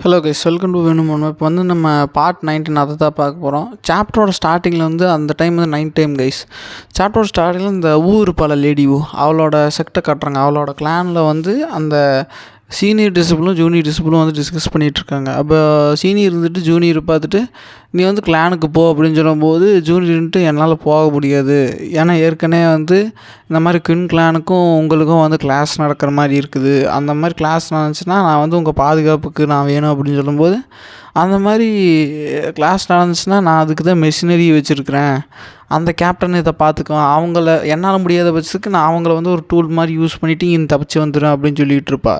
Hello guys, welcome to வேணும் ஒன்று. இப்போ வந்து நம்ம பார்ட் 19 அதை தான் பார்க்க போகிறோம். சாப்டரோட ஸ்டார்டிங்கில் வந்து அந்த டைம் வந்து நைட் டைம் கைஸ். சாப்டரோட ஸ்டார்டிங்கில் இந்த இருப்பாள் லேடி அவளோட செக்டை காட்டுறாங்க. அவளோட கிளானில் வந்து அந்த சீனியர் டிசிபிளும் ஜூனியர் டிசிபிளும் வந்து டிஸ்கஸ் பண்ணிகிட்ருக்காங்க. அப்போ சீனியர் இருந்துட்டு ஜூனியர் பார்த்துட்டு நீ வந்து கிளானுக்கு போ அப்படின்னு சொல்லும்போது ஜூனியர்ன்ட்டு என்னால் போக முடியாது, ஏன்னா ஏற்கனவே வந்து இந்த மாதிரி குயின் கிளானுக்கும் உங்களுக்கும் வந்து கிளாஸ் நடக்கிற மாதிரி இருக்குது. அந்த மாதிரி கிளாஸ் நடந்துச்சுன்னா நான் வந்து உங்கள் பாதுகாப்புக்கு நான் வேணும் அப்படின்னு சொல்லும்போது, அந்த மாதிரி கிளாஸ் நடந்துச்சுன்னா நான் அதுக்கு தான் மெஷினரி வச்சுருக்கிறேன், அந்த கேப்டன் இதை பார்த்துக்குவேன், அவங்கள என்னால் முடியாத பட்சத்துக்கு நான் அவங்கள வந்து ஒரு டூல் மாதிரி யூஸ் பண்ணிவிட்டு இங்கே தப்பிச்சு வந்துடும் அப்படின்னு சொல்லிகிட்டு இருப்பா.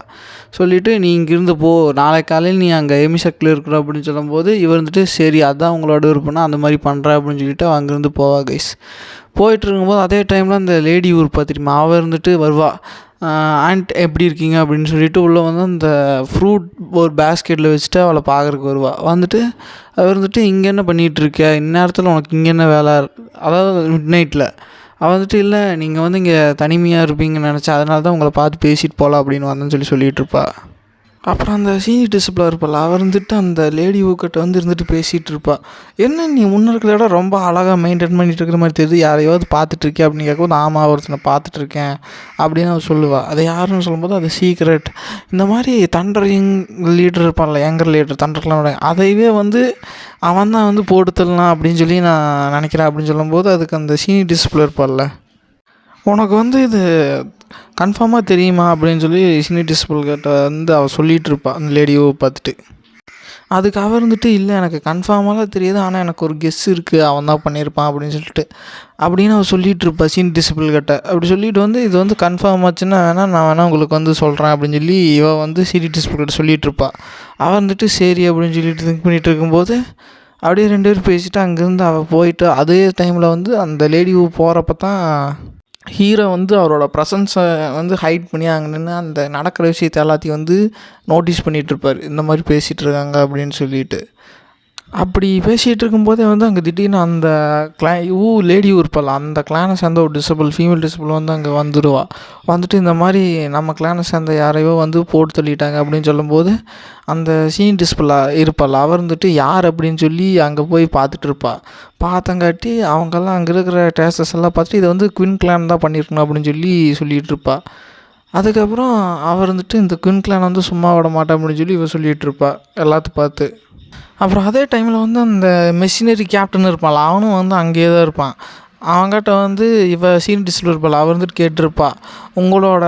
சொல்லிவிட்டு நீ இங்கேருந்து போ, நாளை காலையில் நீ அங்கே எமிசக்கில் இருக்கிற அப்படின்னு சொல்லும்போது இவர் வந்துட்டு சரி அதான் உங்களோட விருப்பம்னா அந்த மாதிரி பண்ணுறேன் அப்படின்னு சொல்லிவிட்டு அங்கேருந்து போவா கைஸ். போயிட்டு இருக்கும்போது அதே டைமில் அந்த லேடி இருப்பா தெரியுமா, அவள் இருந்துட்டு வருவா. ஆண்ட் எப்படி இருக்கீங்க அப்படின்னு சொல்லிட்டு உள்ளே வந்து அந்த ஃப்ரூட் ஒரு பேஸ்கெட்டில் வச்சுட்டு அவளை பார்க்குறக்கு வருவாள். வந்துட்டு அவள் இருந்துட்டு இங்கே என்ன பண்ணிகிட்ருக்க, இந்நேரத்தில் உனக்கு இங்கே என்ன வேலை, அதாவது மிட் நைட்டில். அவள் வந்துட்டு இல்லை நீங்கள் வந்து இங்கே தனிமையாக இருப்பீங்கன்னு நினச்சா, அதனால தான் உங்களை பார்த்து பேசிட்டு போகலாம் அப்படின்னு வந்தேன்னு சொல்லிகிட்டு இருப்பா. அப்புறம் அந்த சீனியர் டிசிப்ளின் இருப்பாள், அவர் இருந்துட்டு அந்த லேடி ஊக்கிட்ட வந்து இருந்துட்டு பேசிகிட்டு இருப்பாள். என்ன நீ முன்னே இருக்கிற இடம் ரொம்ப அழகாக மெயின்டைன் பண்ணிகிட்டு இருக்கிற மாதிரி தெரியுது, யாரையாவது பார்த்துட்ருக்கேன் அப்படின்னு கேட்கும்போது ஆமாம் ஒருத்தனை பார்த்துட்ருக்கேன் அப்படின்னு அவள் சொல்லுவாள். அதை யாருன்னு சொல்லும்போது அது சீக்ரெட். இந்த மாதிரி தண்டர் லீடர் இருப்பான்ல, யங்கர் லீடர் தண்டர்லாம், அதையவே வந்து அவன் தான் வந்து போட்டுத்தரலாம் அப்படின்னு சொல்லி நான் நினைக்கிறேன் அப்படின்னு சொல்லும்போது அதுக்கு அந்த சீனியர் டிசிப்ளின் இருப்பாள்ல, உனக்கு வந்து இது கன்ஃபார்மாக தெரியுமா அப்படின்னு சொல்லி சீனியர் டிசிபிள்கிட்ட வந்து அவள் சொல்லிகிட்டு இருப்பாள் அந்த லேடியோ பார்த்துட்டு. அதுக்கு அவர் இருந்துட்டு இல்லை எனக்கு கன்ஃபார்மாலாம் தெரியாது, ஆனால் எனக்கு ஒரு கெஸ் இருக்குது, அவன் தான் பண்ணியிருப்பான் அப்படின்னு சொல்லிட்டு அப்படின்னு அவள் சொல்லிகிட்டு இருப்பாள் சீனியர் டிசிபிள்கிட்ட. அப்படி சொல்லிட்டு வந்து இது வந்து கன்ஃபார்ம் ஆச்சுன்னா நான் வேணால் உங்களுக்கு வந்து சொல்கிறேன் அப்படின்னு சொல்லி இவள் வந்து சீனியர் டிசிபிள்கிட்ட சொல்லிகிட்டு இருப்பாள். அவள் வந்துட்டு சரி அப்படின்னு சொல்லிட்டு திங்க் பண்ணிகிட்டு இருக்கும்போது அப்படியே 2 பேரும் பேசிவிட்டு அங்கேருந்து அவள் போயிட்டு அதே டைமில் வந்து அந்த லேடி போகிறப்ப தான் ஹீரோ வந்து அவரோட ப்ரெசன்ஸை வந்து ஹைட் பண்ணி அங்கே நின்று அந்த நடக்கிற விஷயத்தை எல்லாத்தையும் வந்து நோட்டீஸ் பண்ணிகிட்ருப்பார், இந்த மாதிரி பேசிகிட்டு இருக்காங்க அப்படின்னு சொல்லிட்டு. அப்படி பேசிகிட்டு இருக்கும்போதே வந்து அங்கே திடீர்னு அந்த லேடி இருப்பாள், அந்த கிளானை சேர்ந்த ஒரு ஃபீமேல் டிசபிள் வந்து அங்கே வந்துடுவா. வந்துட்டு இந்த மாதிரி நம்ம கிளானை சேர்ந்த யாரையோ வந்து போட்டு தள்ளிட்டாங்க அப்படின்னு சொல்லும்போது அந்த சீனியர் டிசிபிள் இருப்பாள், அவர் வந்துட்டு யார் அப்படின்னு சொல்லி அங்கே போய் பார்த்துட்டு இருப்பாள். பார்த்தங்காட்டி அவங்கெல்லாம் அங்கே இருக்கிற டேசஸ் எல்லாம் பார்த்துட்டு இதை வந்து குயின் கிளான் தான் பண்ணியிருக்கணும் அப்படின்னு சொல்லிகிட்டு இருப்பாள். அதுக்கப்புறம் அவர் வந்துட்டு இந்த குயின் கிளான் வந்து சும்மா விட மாட்டேன் அப்படின்னு சொல்லி இவ சொல்லிகிட்டு இருப்பாள் எல்லாத்தையும் பார்த்து. அப்புறம் அதே டைமில் வந்து அந்த மெஷினரி கேப்டன் இருப்பாள், அவனும் வந்து அங்கேயே தான் இருப்பான். அவங்ககிட்ட வந்து இவ சீனியர் டிசிப்ளின் இருப்பாள், அவர் வந்துட்டு கேட்டிருப்பா உங்களோட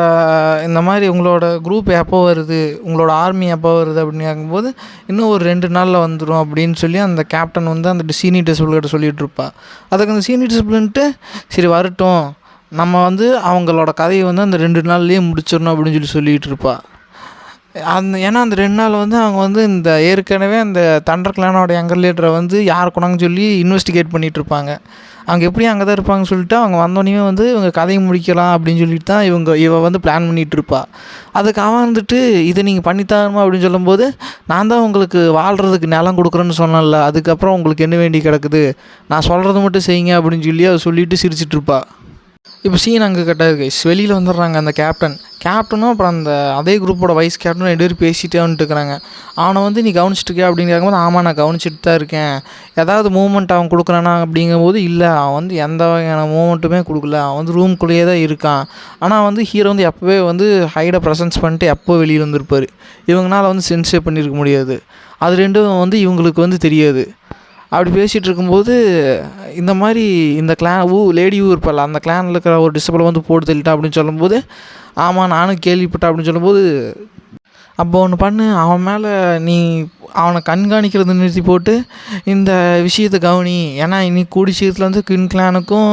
இந்த மாதிரி உங்களோட குரூப் எப்போ வருது, உங்களோட ஆர்மி எப்போ வருது அப்படின்னு கேட்கும்போது இன்னும் ஒரு 2 நாளில் வந்துடும் அப்படின்னு சொல்லி அந்த கேப்டன் வந்து அந்த சீனியர் டிசிப்ளின்கிட்ட சொல்லிகிட்டு இருப்பா. அதுக்கு அந்த சீனியர் டிசிப்ளின்ட்டு சரி வரட்டும், நம்ம வந்து அவங்களோட கதையை வந்து அந்த 2 நாள்லேயே முடிச்சிடணும் அப்படின்னு சொல்லிகிட்டு இருப்பா. ஏன்னா அந்த 2 நாள் வந்து அவங்க வந்து இந்த ஏற்கனவே அந்த தண்டர் கிளானோட யங்கர் லீடரை வந்து யார் கொண்டாங்கன்னு சொல்லி இன்வெஸ்டிகேட் பண்ணிகிட்ருப்பாங்க. அவங்க எப்படியும் அங்கே தான் இருப்பாங்கன்னு சொல்லிட்டு அவங்க வந்தோடனே வந்து இவங்க கதையை முடிக்கலாம் அப்படின்னு சொல்லிட்டு தான் இவ வந்து பிளான் பண்ணிகிட்ருப்பா. அதுக்கு அவன் வந்துட்டு இதை நீங்கள் பண்ணித்தாருமா அப்படின்னு சொல்லும்போது நான் தான் உங்களுக்கு வாழ்கிறதுக்கு நிலம் கொடுக்குறேன்னு சொன்னேன்ல, அதுக்கப்புறம் உங்களுக்கு என்ன வேண்டி கிடக்குது, நான் சொல்கிறத மட்டும் செய்யுங்க அப்படின்னு சொல்லி அவள் சொல்லிவிட்டு சிரிச்சிட்ருப்பா. இப்போ சீன் அங்கே கட்டாது கைஸ், வெளியில் வந்துடுறாங்க அந்த கேப்டனும் அப்புறம் அந்த அதே குரூப்போட வைஸ் கேப்டனும் 2 பேரும் பேசிகிட்டே வந்துட்டுருக்குறாங்க. அவனை வந்து நீ கவனிச்சிட்ருக்கியா அப்படின்னு கேட்கும்போது ஆமாம் நான் கவனிச்சிட்டு தான் இருக்கேன், ஏதாவது மூவ்மெண்ட் அவன் கொடுக்குறானா அப்படிங்கும்போது இல்லை அவன் வந்து எந்த வகையான மூவ்மெண்ட்டுமே கொடுக்கல, அவன் வந்து ரூம்குள்ளேயே தான் இருக்கான். ஆனால் வந்து ஹீரோ வந்து எப்போவே வந்து ஹைடை ப்ரெசன்ஸ் பண்ணிட்டு எப்போ வெளியில் வந்திருப்பார், இவங்களால வந்து சென்ஸே பண்ணியிருக்க முடியாது, அது 2ம் வந்து இவங்களுக்கு வந்து தெரியாது. அப்படி பேசிகிட்டு இருக்கும்போது இந்த மாதிரி இந்த லேடி இருப்பாள், அந்த கிளானில் இருக்கிற ஒரு டிசிபிளை வந்து போட்டு தள்ளிட்டா அப்படின்னு சொல்லும்போது ஆமாம் நானும் கேள்விப்பட்டேன் அப்படின்னு சொல்லும்போது அப்போ ஒன்று பண்ணு, அவன் மேலே நீ அவனை கண்காணிக்கிறது நிறுத்தி போட்டு இந்த விஷயத்தை கவனி, ஏன்னா இன்னைக்கு கூடி சீக்கிரத்தில் வந்து குயின் கிளானுக்கும்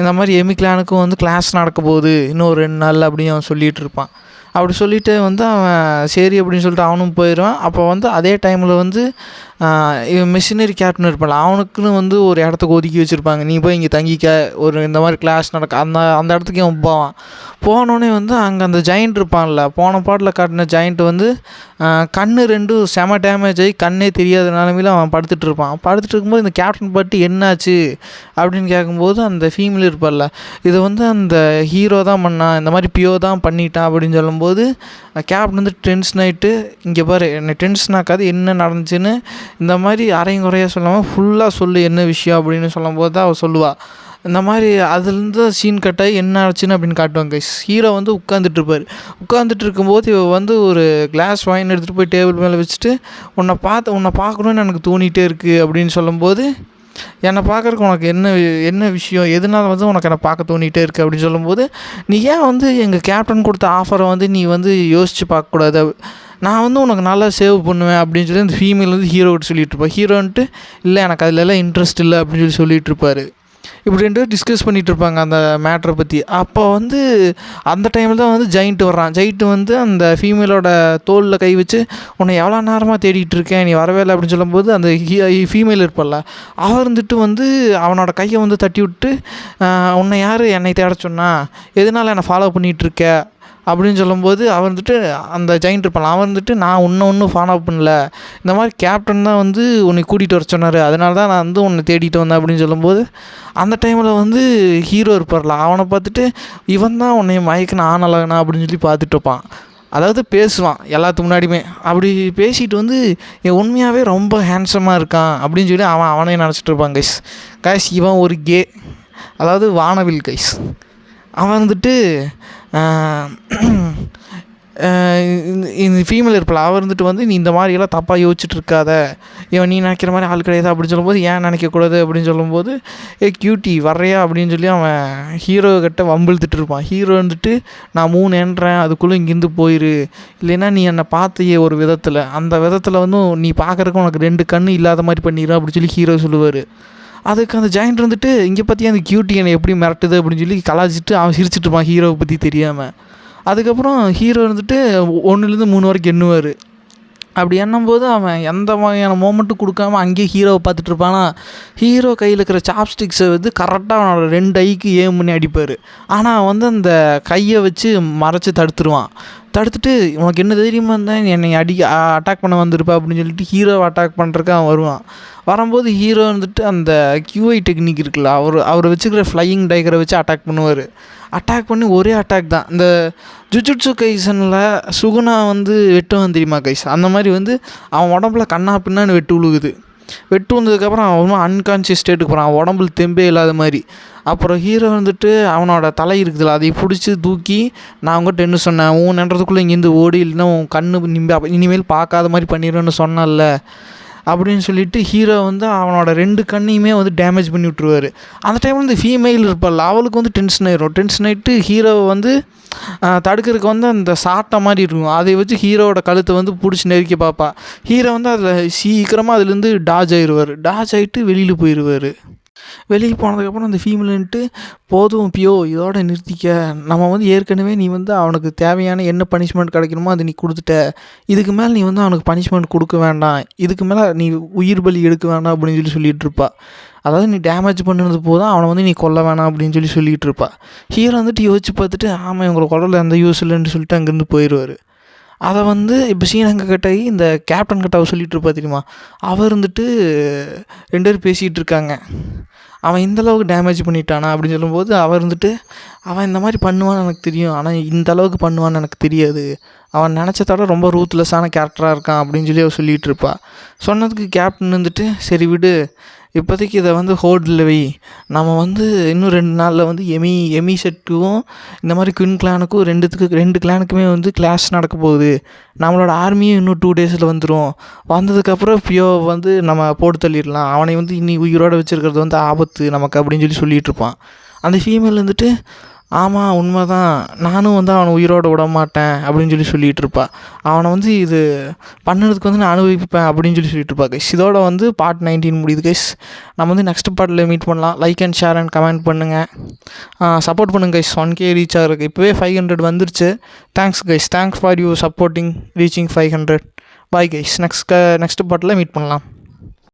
இந்த மாதிரி எமி கிளானுக்கும் வந்து கிளாஸ் நடக்க போகுது இன்னும் ஒரு 2 நாள் அப்படின்னு அவன் சொல்லிகிட்டு இருப்பான். அப்படி சொல்லிவிட்டு வந்து அவன் சரி அப்படின்னு சொல்லிட்டு அவனும் போயிடுவான். அப்போ வந்து அதே டைமில் வந்து இவன் மிஷினரி கேப்டன் இருப்பான்ல, அவனுக்குன்னு வந்து ஒரு இடத்துக்கு ஒதுக்கி வச்சுருப்பாங்க. நீ போய் இங்கே தங்கிக்க, ஒரு இந்த மாதிரி கிளாஸ் நடக்க அந்த அந்த இடத்துக்கு அவன் போவான். போனோடனே வந்து அங்கே அந்த ஜெயிண்ட் இருப்பான்ல, போன பாட்டில் காட்டின ஜெயிண்ட் வந்து கண் ரெண்டும் செம டேமேஜ் ஆகி கண்ணே தெரியாத நிலமையில அவன் படுத்துட்டு இருப்பான். படுத்துட்டு இருக்கும்போது இந்த கேப்டன் பாட்டு என்னாச்சு அப்படின்னு கேட்கும்போது அந்த ஃபீமேல் இருப்பார்ல, இதை வந்து அந்த ஹீரோ தான் பண்ணான், இந்த மாதிரி பியோ தான் பண்ணிட்டான் அப்படின்னு சொல்லும்போது கேப்டன் வந்து டென்ஷன் ஆகிட்டு, இங்கே பாரு என்னை டென்ஷன் ஆக்காது, என்ன நடந்துச்சுன்னு இந்த மாதிரி அரையும் குறையாக சொல்லாமல் ஃபுல்லாக சொல்லு என்ன விஷயம் அப்படின்னு சொல்லும்போது தான் அவள் சொல்லுவாள். இந்த மாதிரி அதுலேருந்து சீன் கட்டாகி என்ன ஆச்சுன்னு அப்படின்னு காட்டுவாங்க கைஸ். ஹீரோ வந்து உட்காந்துட்ருப்பார். உட்காந்துட்டு இருக்கும்போது இவ வந்து ஒரு கிளாஸ் வைன் எடுத்துகிட்டு போய் டேபிள் மேலே வச்சுட்டு, உன்னை பார்க்கணுன்னு எனக்கு தோணிகிட்டே இருக்குது அப்படின்னு சொல்லும்போது, என்னை பார்க்குறக்கு உனக்கு என்ன விஷயம், எதனால் வந்து உனக்கு என்னை பார்க்க தோணிகிட்டே இருக்குது அப்படின்னு சொல்லும்போது, நீ ஏன் வந்து எங்கள் கேப்டன் கொடுத்த ஆஃபரை வந்து நீ வந்து யோசித்து பார்க்கக்கூடாது, நான் வந்து உனக்கு நல்லா சேவ் பண்ணுவேன் அப்படின்னு சொல்லி அந்த ஃபீமேல் வந்து ஹீரோகிட்ட சொல்லிகிட்ருப்பாள். ஹீரோன்ட்டு இல்லை எனக்கு அதிலெல்லாம் இன்ட்ரெஸ்ட் இல்லை அப்படின்னு சொல்லிகிட்ருப்பார். இப்படி 2 பேரும் டிஸ்கஸ் பண்ணிகிட்ருப்பாங்க அந்த மேட்ரை பற்றி. அப்போ வந்து அந்த டைமில் தான் வந்து ஜெயிண்ட் வர்றான். ஜெயிண்ட் வந்து அந்த ஃபீமேலோட தோளில் கை வச்சு, உன்னை எவ்வளோ நேரமாக தேடிட்டு இருக்கேன், நீ வரவே இல்லை அப்படின்னு சொல்லும்போது அந்த ஃபீமேல் இருப்பல்ல, அவள் இருந்துட்டு வந்து அவனோட கையை வந்து தட்டி விட்டு, உன்னை யார் என்னை தேட சொன்னா, எதனால் என்னை ஃபாலோ பண்ணிகிட்ருக்க அப்படின்னு சொல்லும்போது, அவன் வந்துட்டு அந்த ஜெயிண்ட் இருப்பான், அவன் வந்துட்டு நான் ஒன்றும் ஃபாலோ பண்ணல, இந்த மாதிரி கேப்டன் தான் வந்து உன்னை கூட்டிகிட்டு வர சொன்னார், அதனால தான் நான் வந்து உன்னை தேடிட்டு வந்தேன் அப்படின்னு சொல்லும்போது, அந்த டைமில் வந்து ஹீரோ இருப்பார்ல, அவனை பார்த்துட்டு இவன் தான் உன்னை மயக்கின ஆனலகனா அப்படின்னு சொல்லி பார்த்துட்டு இருப்பான். அதாவது பேசுவான் எல்லாத்துக்கு முன்னாடியுமே. அப்படி பேசிட்டு வந்து உண்மையாகவே ரொம்ப ஹேண்ட்ஸமாக இருக்கான் அப்படின்னு சொல்லி அவனே நினச்சிட்டு இருப்பான் கைஸ். கைஸ் இவன் ஒரு கே, அதாவது வானவில் கைஸ். அவன் வந்துட்டு இந்த ஃபீமேல் இருப்பல, அவள் இருந்துட்டு வந்து நீ இந்த மாதிரியெல்லாம் தப்பாக யோசிச்சுட்டு இருக்காத, இவன் நீ நினைக்கிற மாதிரி ஆள் கிடையாது அப்படின்னு சொல்லும்போது, ஏன் நினைக்கக்கூடாது அப்படின்னு சொல்லும்போது, கியூட்டி வர்றையா அப்படின்னு சொல்லி அவன் ஹீரோ கிட்ட வம்பிழுத்துட்டு இருப்பான். ஹீரோ வந்துட்டு நான் 3 எண்றேன், அதுக்குள்ளே இங்கேருந்து போயிரு, இல்லைன்னா நீ என்னை பார்த்தையே ஒரு விதத்தில், அந்த விதத்தில் வந்து நீ பார்க்குறக்கு உனக்கு 2 கண் இல்லாத மாதிரி பண்ணிடு அப்படின்னு சொல்லி ஹீரோ சொல்லுவார். அதுக்கு அந்த ஜாயிண்ட் வந்துட்டு இங்கே பற்றி அந்த கியூட்டி என்னை எப்படி மிரட்டுது அப்படின்னு சொல்லி கலாச்சிட்டு அவன் சிரிச்சிட்டு இருப்பான் ஹீரோவை பற்றி தெரியாமல். அதுக்கப்புறம் ஹீரோ வந்துட்டு 1லேருந்து 3 வரைக்கும் எண்ணுவார். அப்படி எண்ணும்போது அவன் எந்த வகையான மோமெண்ட்டும் கொடுக்காம அங்கேயே ஹீரோவை பார்த்துட்டு இருப்பானா. ஹீரோ கையில் இருக்கிற சாப்ஸ்டிக்ஸை வந்து கரெக்டாக அவனோட 2 ஐக்கு ஏம் பண்ணி அடிப்பார். ஆனால் அவன் வந்து அந்த கையை வச்சு மறைச்சி தடுத்துருவான். தடுத்துட்டு உனக்கு என்ன தைரியமாக இருந்தால் என்னை அட்டாக் பண்ண வந்திருப்பா அப்படின்னு சொல்லிட்டு ஹீரோவை அட்டாக் பண்ணுறக்கு அவன் வருவான். வரும்போது ஹீரோ வந்துட்டு அந்த QI டெக்னிக் இருக்குல்ல, அவர் வச்சுக்கிற ஃப்ளையிங் டைகரை வச்சு அட்டாக் பண்ணுவார். அட்டாக் பண்ணி ஒரே அட்டாக் தான். இந்த ஜுஜுட்சு கைசனில் சுகுணா வந்து வெட்டுவான் தெரியுமா கைஸ், அந்த மாதிரி வந்து அவன் உடம்புல கண்ணா பின்னான்னு வெட்டு விழுகுது. வெட்டு வந்ததுக்கப்புறம் அவன் அன்கான்ஷியஸ் ஸ்டேட்டுக்கு போகிறான், அவன் உடம்புல தெம்பே இல்லாத மாதிரி. அப்புறம் ஹீரோ வந்துட்டு அவனோட தலை இருக்குதுல்ல, அதை பிடிச்சி தூக்கி, நான் உங்கள்கிட்ட என்ன சொன்னேன், நன்றதுக்குள்ளே இங்கேருந்து ஓடி, இல்லைன்னா உன் கண்ணு இனிமேல் பார்க்காத மாதிரி பண்ணிடுவேன்னு சொன்னால அப்படின்னு சொல்லிட்டு ஹீரோ வந்து அவனோட 2 கண்ணையுமே வந்து டேமேஜ் பண்ணி விட்ருவார். அந்த டைமில் இந்த ஃபீமேல் இருப்பாள், அவளுக்கு வந்து டென்ஷன் ஆகிட்டு ஹீரோவை வந்து தடுக்கிறதுக்கு வந்து அந்த சாட்டை மாதிரி இருக்கும், அதை வச்சு ஹீரோவோட கழுத்தை வந்து பிடிச்சி நெருக்கி பார்ப்பா. ஹீரோ வந்து அதில் சீக்கிரமாக அதுலேருந்து டாஜ் ஆகிட்டு வெளியில் போயிடுவார். வெளியே போனதுக்கப்புறம் அந்த ஃபீமேலுன்ட்டு போதும் பியோ இதோட நிறுத்திக்க, நம்ம வந்து ஏற்கனவே நீ வந்து அவனுக்கு தேவையான என்ன பனிஷ்மெண்ட் கிடைக்கணுமோ அதை நீ கொடுத்துட்ட, இதுக்கு மேலே நீ வந்து அவனுக்கு பனிஷ்மெண்ட் கொடுக்க வேண்டாம், இதுக்கு மேலே நீ உயிர் பலி எடுக்க வேண்டாம் அப்படின்னு சொல்லிகிட்டு இருப்பா. அதாவது நீ டேமேஜ் பண்ணுறது போதும், அவனை வந்து நீ கொல்ல வேணாம் அப்படின்னு சொல்லிகிட்டு இருப்பா. ஹீரோ வந்துட்டு யோசிச்சு பார்த்துட்டு ஆமாம் இவங்களை கொல்லல எந்த யூஸ் இல்லைன்னு சொல்லிட்டு அங்கேருந்து போயிடுவார். அதை வந்து இப்போ சீனங்க கிட்டாகி இந்த கேப்டன் கிட்ட அவள் சொல்லிகிட்டு இருப்பா தெரியுமா, அவர் இருந்துட்டு 2 பேர் பேசிகிட்டு இருக்காங்க, அவன் இந்தளவுக்கு டேமேஜ் பண்ணிட்டானா அப்படின்னு சொல்லும்போது, அவர் இருந்துட்டு அவன் இந்த மாதிரி பண்ணுவான்னு எனக்கு தெரியும், ஆனால் இந்த அளவுக்கு பண்ணுவான்னு எனக்கு தெரியாது, அவன் நினச்சதோட ரொம்ப ரூத்லெஸ்ஸான கேரக்டராக இருக்கான் அப்படின்னு சொல்லி அவள் சொல்லிகிட்டு இருப்பா. சொன்னதுக்கு கேப்டன் வந்துட்டு சரி விடு, இப்போதைக்கு இதை வந்து ஹோல்டில் வை, நம்ம வந்து இன்னும் 2 நாளில் வந்து எமி செட்டுக்கும் இந்த மாதிரி குயின் கிளானுக்கும் 2 கிளானுக்குமே வந்து கிளாஷ் நடக்க போகுது, நம்மளோட ஆர்மியும் இன்னும் 2 டேஸில் வந்துடும், வந்ததுக்கப்புறம் பியோ வந்து நம்ம போட்டு தள்ளிடலாம், அவனை வந்து இன்னி உயிரோடு வச்சுருக்கிறது வந்து ஆபத்து நமக்கு அப்படின்னு சொல்லிகிட்டு இருப்பான். அந்த ஃபீமேல் வந்துட்டு ஆமாம் உண்மை தான், நானும் வந்து அவனை உயிரோடு விட மாட்டேன் அப்படின்னு சொல்லிகிட்டு இருப்பா. அவனை வந்து இது பண்ணுறதுக்கு வந்து நான் அனுபவிப்பேன் அப்படின்னு சொல்லிட்டு இருப்பா கைஸ். இதோட வந்து பார்ட் 19 முடியுது கைஸ். நம்ம வந்து நெக்ஸ்ட் பார்ட்டில் மீட் பண்ணலாம். Like and share and comment பண்ணுங்கள், சப்போர்ட் பண்ணுங்கள் கைஸ். 1K ரீச் ஆகிருக்கு, இப்போவே 500 வந்துருச்சு. Thanks guys, thanks for you supporting reaching 500. Bye guys, next பார்ட்டில் மீட் பண்ணலாம்.